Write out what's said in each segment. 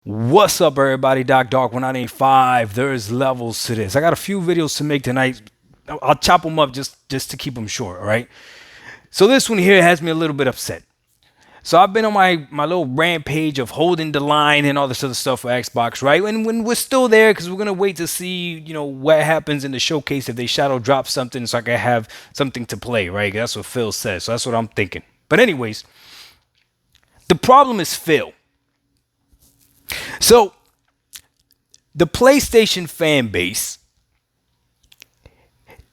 What's up, everybody? Doc Dark 1985. There's levels to this. I got a few videos to make tonight. I'll chop them up just to keep them short. All right. So this one here has me a little bit upset. So I've been on my little rampage of holding the line and all this other stuff for Xbox, right? And when we're still there, because we're gonna wait to see, what happens in the showcase if they shadow drop something, so I can have something to play, right? That's what Phil says. So that's what I'm thinking. But anyways, the problem is Phil. So the PlayStation fan base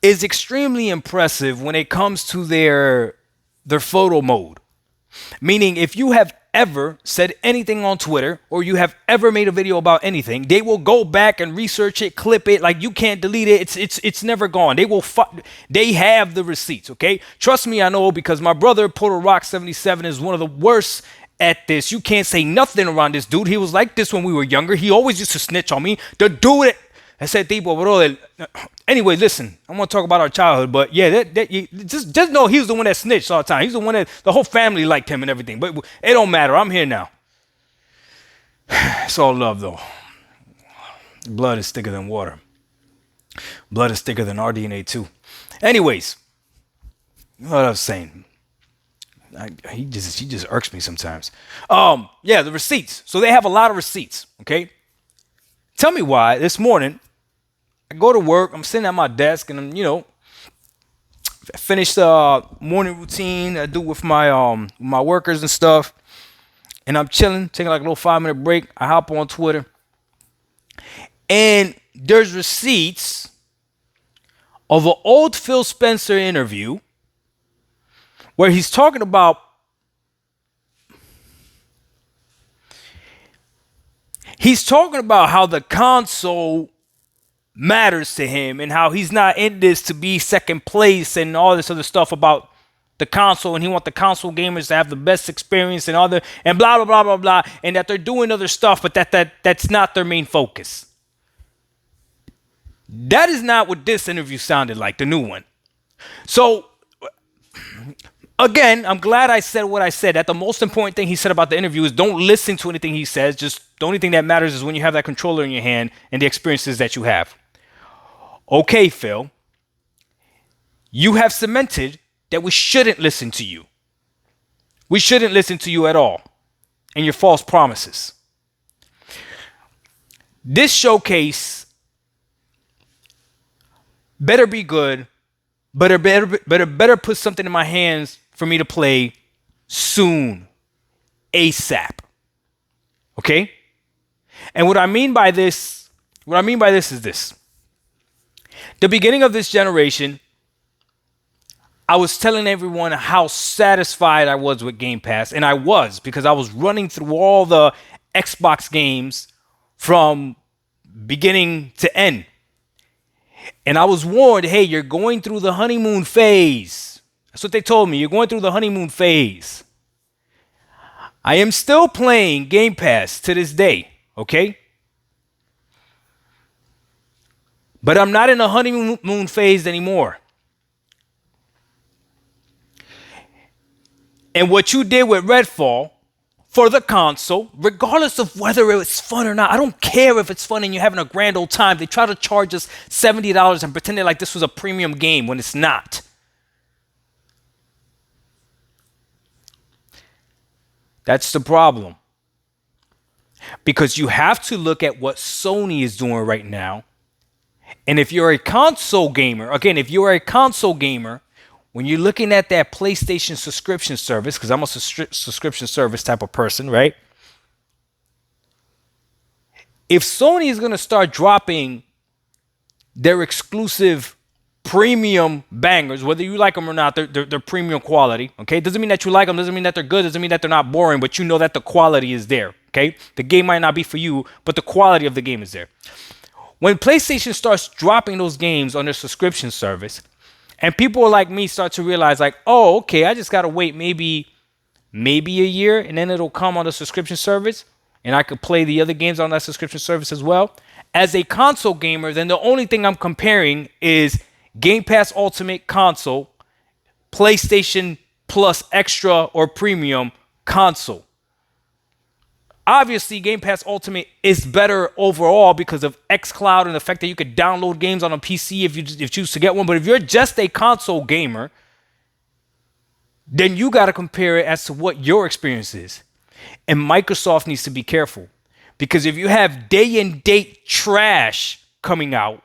is extremely impressive when it comes to their photo mode. Meaning, if you have ever said anything on Twitter or you have ever made a video about anything, they will go back and research it, clip it. Like, you can't delete it. It's never gone. They have the receipts. Okay, trust me, I know, because my brother Porter Rock 77 is one of the worst at this. You can't say nothing around this dude. He was like this when we were younger. He always used to snitch on me. The dude, ese tipo, brother. Anyway, listen, I'm gonna talk about our childhood, but yeah, just know he was the one that snitched all the time. He's the one that the whole family liked him and everything. But it don't matter. I'm here now. It's all love, though. Blood is thicker than water. Blood is thicker than RDNA too. Anyways, what I was saying. He just irks me sometimes. Yeah, the receipts. So they have a lot of receipts. Okay, tell me why this morning I go to work. I'm sitting at my desk and I'm finish the morning routine I do with my workers and stuff, and I'm chilling, taking like a little 5 minute break. I hop on Twitter, and there's receipts of an old Phil Spencer interview where he's talking about how the console matters to him and how he's not in this to be second place and all this other stuff about the console, and he wants the console gamers to have the best experience and other and blah blah blah blah blah, and that they're doing other stuff, but that's not their main focus. That is not what this interview sounded like, the new one. So again, I'm glad I said what I said. That the most important thing he said about the interview is don't listen to anything he says. Just the only thing that matters is when you have that controller in your hand and the experiences that you have. Okay, Phil, you have cemented that we shouldn't listen to you. We shouldn't listen to you at all and your false promises. This showcase better be good, but it better put something in my hands for me to play soon, ASAP. Okay? And what I mean by this is this. The beginning of this generation, I was telling everyone how satisfied I was with Game Pass, and I was, because I was running through all the Xbox games from beginning to end. And I was warned, hey, you're going through the honeymoon phase. That's what they told me. You're going through the honeymoon phase. I am still playing Game Pass to this day, okay? But I'm not in the honeymoon phase anymore. And what you did with Redfall for the console, regardless of whether it's fun or not, I don't care if it's fun and you're having a grand old time. They try to charge us $70 and pretend like this was a premium game when it's not. That's the problem. Because you have to look at what Sony is doing right now. And if you're a console gamer, when you're looking at that PlayStation subscription service, because I'm a subscription service type of person, right? If Sony is going to start dropping their exclusive premium bangers, whether you like them or not, they're premium quality, okay? Doesn't mean that you like them, doesn't mean that they're good, doesn't mean that they're not boring, but you know that the quality is there, okay? The game might not be for you, but the quality of the game is there. When PlayStation starts dropping those games on their subscription service, and people like me start to realize, like, oh, okay, I just got to wait maybe a year, and then it'll come on the subscription service, and I could play the other games on that subscription service as well. As a console gamer, then the only thing I'm comparing is Game Pass Ultimate Console, PlayStation Plus Extra or Premium Console. Obviously, Game Pass Ultimate is better overall because of xCloud and the fact that you could download games on a PC if you choose to get one. But if you're just a console gamer, then you got to compare it as to what your experience is. And Microsoft needs to be careful, because if you have day and date trash coming out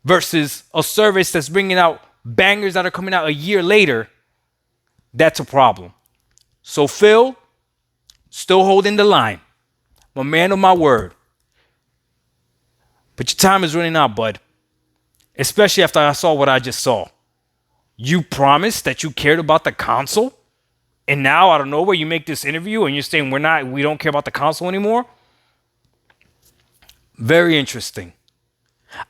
versus a service that's bringing out bangers that are coming out a year later, that's a problem. So Phil, still holding the line. I'm a man of my word. But your time is running out, bud. Especially after I saw what I just saw. You promised that you cared about the console, and now out of nowhere you make this interview and you're saying we don't care about the console anymore? Very interesting.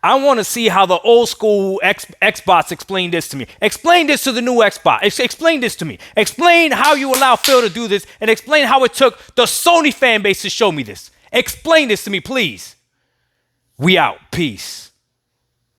I want to see how the old school Xbox explain this to me. Explain this to the new Xbox. Explain this to me. Explain how you allow Phil to do this, and explain how it took the Sony fan base to show me this. Explain this to me, please. We out. Peace.